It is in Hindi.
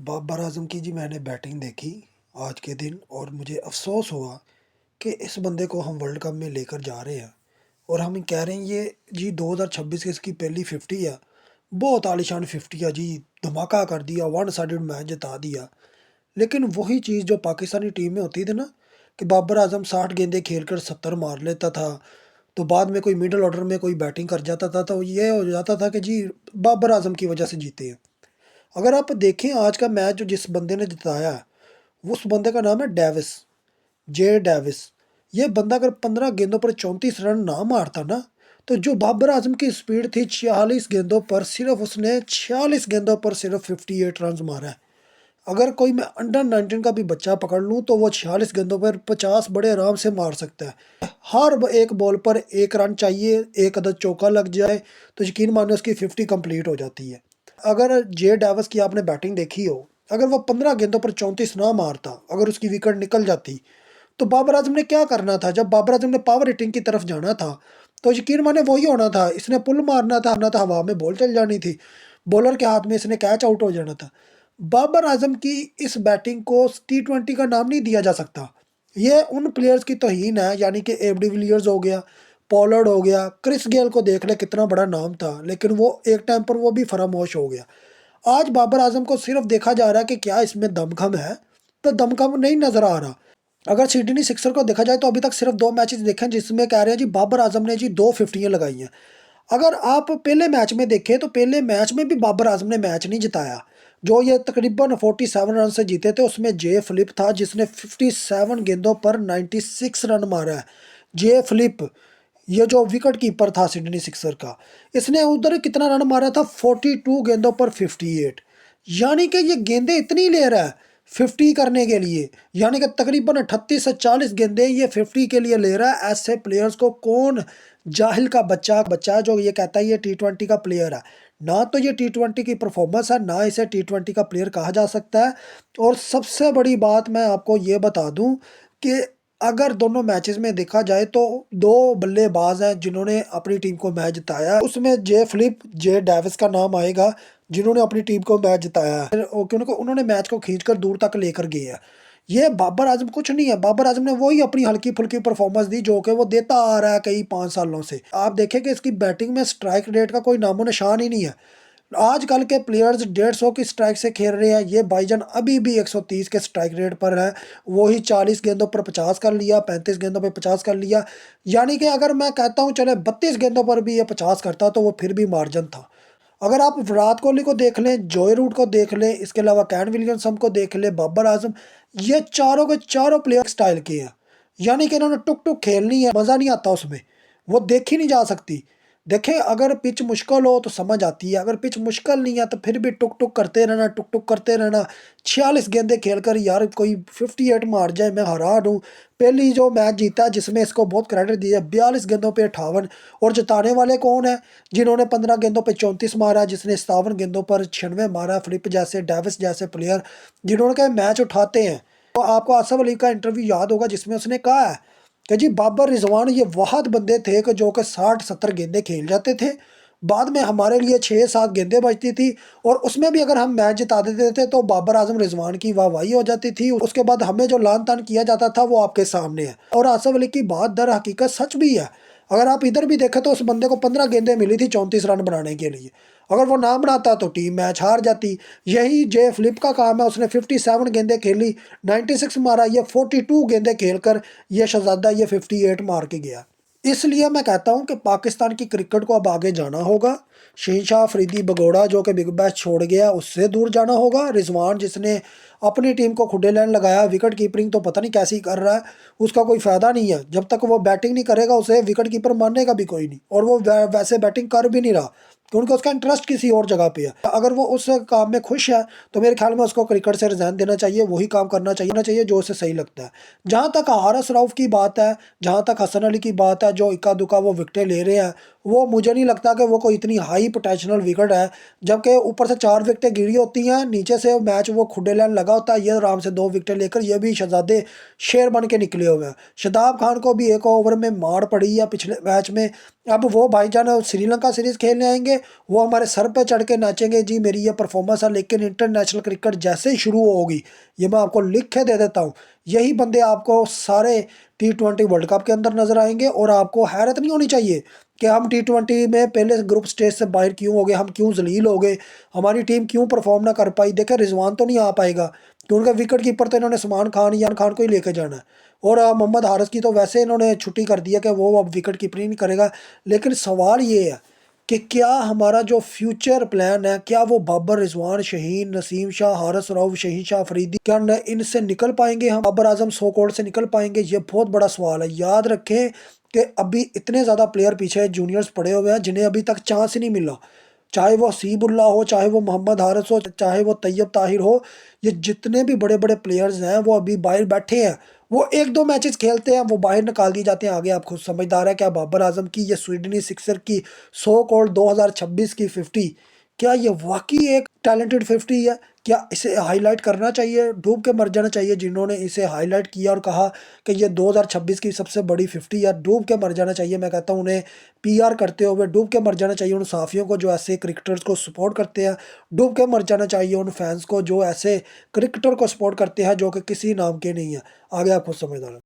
बाबर आजम की जी मैंने बैटिंग देखी आज के दिन और मुझे अफसोस हुआ कि इस बंदे को हम वर्ल्ड कप में लेकर जा रहे हैं और हम कह रहे हैं ये जी 2026 की इसकी पहली 50 है। बहुत आलीशान 50 है जी। धमाका कर दिया, वन साइडेड मैच जिता दिया। लेकिन वही चीज़ जो पाकिस्तानी टीम में होती थी ना, कि बाबर आजम 60 गेंदें खेल कर 70 मार लेता था, तो बाद में कोई मिडिल ऑर्डर में कोई बैटिंग कर जाता था तो ये हो जाता था कि जी बाबर आजम की वजह से जीते हैं। अगर आप देखें आज का मैच जो जिस बंदे ने जिताया है, उस बंदे का नाम है डेविस, जे डेविस। ये बंदा अगर 15 गेंदों पर 34 रन ना मारता ना, तो जो बाबर आजम की स्पीड थी 46 गेंदों पर, सिर्फ उसने 46 गेंदों पर सिर्फ 58 रन मारा है। अगर कोई मैं अंडर 19 का भी बच्चा पकड़ लूँ तो वो 46 गेंदों पर 50 बड़े आराम से मार सकता है। हर एक बॉल पर एक रन चाहिए, एक अदद चौका लग जाए तो यकीन माने उसकी 50 कंप्लीट हो जाती है। अगर जे डेविस की आपने बैटिंग देखी हो, अगर वो 15 गेंदों पर 34 ना मारता, अगर उसकी विकेट निकल जाती, तो बाबर आजम ने क्या करना था? जब बाबर आजम ने पावर हिटिंग की तरफ जाना था तो यकीन माने वही होना था, इसने पुल मारना था, हवा में बॉल चल जानी थी, बॉलर के हाथ में इसने कैच आउट हो जाना था। बाबर आजम की इस बैटिंग को T20 का नाम नहीं दिया जा सकता। ये उन प्लेयर्स की तौहीन है, यानी कि एब डिविलियर्स हो गया, पॉलर्ड हो गया, क्रिस गेल को देख ले, कितना बड़ा नाम था, लेकिन वो एक टाइम पर वो भी फरामोश हो गया। आज बाबर आजम को सिर्फ देखा जा रहा है कि क्या इसमें दमखम है, तो दमखम नहीं नजर आ रहा। अगर सिडनी सिक्सर को देखा जाए तो अभी तक सिर्फ 2 मैचेस देखे हैं जिसमें कह रहे हैं जी बाबर आजम ने जी 2 50 लगाई हैं। अगर आप पहले मैच में देखें तो पहले मैच में भी बाबर आजम ने मैच नहीं जिताया। जो ये तकरीबन 47 रन से जीते थे, उसमें जे फिलिप था जिसने 57 गेंदों पर 96 रन मारा है। जे फिलिप, ये जो विकेट कीपर था सिडनी सिक्सर का, इसने उधर कितना रन मारा था? 42 गेंदों पर 58। यानी कि ये गेंदें इतनी ले रहा है 50 करने के लिए, यानी कि तकरीबन 38 से 40 गेंदें ये 50 के लिए ले रहा है। ऐसे प्लेयर्स को कौन जाहिल का बच्चा बच्चा है जो ये कहता है ये T20 का प्लेयर है? ना तो ये T20 की परफॉर्मेंस है, ना इसे T20 का प्लेयर कहा जा सकता है। और सबसे बड़ी बात मैं आपको ये बता दूं कि अगर दोनों मैचेस में देखा जाए तो दो बल्लेबाज हैं जिन्होंने अपनी टीम को मैच जिताया, उसमें जे फिलिप, जे डेविस का नाम आएगा, जिन्होंने अपनी टीम को मैच जिताया है, क्योंकि उन्होंने मैच को खींचकर दूर तक लेकर गए हैं। ये बाबर आजम कुछ नहीं है। बाबर आजम ने वही अपनी हल्की फुल्की परफॉर्मेंस दी जो कि वो देता आ रहा है कई 5 सालों से। आप देखें कि इसकी बैटिंग में स्ट्राइक रेट का कोई नामो निशान ही नहीं है। आजकल के प्लेयर्स 150 की स्ट्राइक से खेल रहे हैं, ये भाईजान अभी भी 130 के स्ट्राइक रेट पर है। वही 40 गेंदों पर 50 कर लिया, 35 गेंदों पर 50 कर लिया। यानी कि अगर मैं कहता हूँ चले 32 गेंदों पर भी ये 50 करता तो वो फिर भी मार्जिन था। अगर आप विराट कोहली को देख लें, जॉय रूट को देख लें, इसके अलावा कैन विलियमसन को देख लें, बाबर आजम, ये चारों के चारों प्लेयर स्टाइल के हैं। यानी कि इन्होंने टुक टुक खेलनी है, मज़ा नहीं आता उसमें, वो देखी नहीं जा सकती। देखें, अगर पिच मुश्किल हो तो समझ आती है, अगर पिच मुश्किल नहीं है तो फिर भी टुक टुक करते रहना, टुक टुक करते रहना। 46 गेंदें खेलकर यार कोई 58 मार जाए, मैं हैरान हूँ। पहली जो मैच जीता है जिसमें इसको बहुत क्रेडिट दिया, 42 गेंदों पे 58। और जिताने वाले कौन है? जिन्होंने 15 गेंदों पे 34 मारा, जिसने 57 गेंदों पर 96 मारा, फिलिप जैसे, डेविस जैसे प्लेयर जिन्होंने कहा मैच उठाते हैं। तो आपको आसफ अली का इंटरव्यू याद होगा जिसमें उसने कहा है कि जी बाबर रिजवान ये वाहद बंदे थे कि जो कि 60-70 गेंदें खेल जाते थे, बाद में हमारे लिए 6-7 गेंदें बचती थी, और उसमें भी अगर हम मैच जिता देते थे तो बाबर आजम रिजवान की वाहवाही हो जाती थी। उसके बाद हमें जो लान तान किया जाता था वो आपके सामने है। और आसफ अली की बात दर हकीकत सच भी है। अगर आप इधर भी देखें तो उस बंदे को 15 गेंदें मिली थी 34 रन बनाने के लिए। अगर वो ना बनाता तो टीम मैच हार जाती। यही जे फिलिप का काम है, उसने 57 गेंदें खेली, 96 मारा, ये 42 गेंदें खेलकर ये शहजादा ये 58 मार के गया। इसलिए मैं कहता हूं कि पाकिस्तान की क्रिकेट को अब आगे जाना होगा। शहनशाह अफरीदी बगोड़ा जो कि बिग बैश छोड़ गया, उससे दूर जाना होगा। रिजवान जिसने अपनी टीम को खुडे लाइन लगाया, विकेट कीपिंग तो पता नहीं कैसी कर रहा है, उसका कोई फ़ायदा नहीं है। जब तक वो बैटिंग नहीं करेगा उसे विकेट कीपर मानेगा भी कोई नहीं, और वो वैसे बैटिंग कर भी नहीं रहा क्योंकि उसका इंटरेस्ट किसी और जगह पे है। अगर वो उस काम में खुश है तो मेरे ख्याल में उसको क्रिकेट से रिजाइन देना चाहिए, वही काम करना चाहिए जो उसे सही लगता है। जहाँ तक हारिस रऊफ की बात है, जहाँ तक हसन अली की बात है, जो इक्का दुक्का वो विकटें ले रहे हैं, वो मुझे नहीं लगता कि वो कोई इतनी हाई पोटेंशियल विकेट है, जबकि ऊपर से 4 विकेटें गिरी होती हैं, नीचे से मैच वो खुडे लाइन लगा होता है, ये आराम से 2 विकेटें लेकर ये भी शहजादे शेर बन के निकले हुए हैं। शादाब खान को भी एक ओवर में मार पड़ी है पिछले मैच में। अब वो भाईजान श्रीलंका सीरीज़ खेलने आएंगे, वो हमारे सर पे चढ़ के नाचेंगे जी मेरी ये परफॉर्मेंस है, लेकिन इंटरनेशनल क्रिकेट जैसे ही शुरू होगी, ये मैं आपको लिख के दे देता हूँ, यही बंदे आपको सारे T20 वर्ल्ड कप के अंदर नजर आएंगे। और आपको हैरत नहीं होनी चाहिए कि हम T20 में पहले ग्रुप स्टेज से बाहर क्यों हो गए, हम क्यों जलील हो गए, हमारी टीम क्यों परफॉर्म ना कर पाई। देखे रिजवान तो नहीं आ पाएगा क्योंकि उनका विकेट कीपर तो इन्होंने सलमान खान या खान को ही लेके जाना है, और मोहम्मद हारिस की तो वैसे इन्होंने छुट्टी कर दी है कि वो अब विकेट कीपरिंग नहीं करेगा। लेकिन सवाल ये है कि क्या हमारा जो फ्यूचर प्लान है, क्या वो बाबर, रिजवान, शहीन, नसीम शाह, हारिस रऊफ, शहीन शाह अफरीदी, क्या इनसे निकल पाएंगे हम, बाबर आजम सो कॉल्ड से निकल पाएंगे? ये बहुत बड़ा सवाल है। याद रखें कि अभी इतने ज़्यादा प्लेयर पीछे जूनियर्स पड़े हुए हैं जिन्हें अभी तक चांस ही नहीं मिला, चाहे वो हसीबुल्ला हो, चाहे वो मोहम्मद हारिस हो, चाहे वो तैयब ताहिर हो, ये जितने भी बड़े बड़े प्लेयर्स हैं वो अभी बाहर बैठे हैं। वो एक दो मैचेस खेलते हैं, वो बाहर निकाल दिए जाते हैं। आगे आप खुद समझदार है, क्या बाबर आजम की ये स्वीडनी सिक्सर की सो कॉल्ड 2026 की 50, क्या ये वाकई एक टैलेंटेड 50 है? क्या इसे हाईलाइट करना चाहिए, डूब के मर जाना चाहिए? जिन्होंने इसे हाईलाइट किया और कहा कि ये 2026 की सबसे बड़ी 50 है, डूब के मर जाना चाहिए। मैं कहता हूँ उन्हें पीआर करते हुए डूब के मर जाना चाहिए। उन साफियों को जो ऐसे क्रिकेटर्स को सपोर्ट करते हैं, डूब के मर जाना चाहिए। उन फैंस को जो ऐसे क्रिकेटर को सपोर्ट करते हैं जो कि किसी नाम के नहीं है। आगे आप खुद समझदार हैं।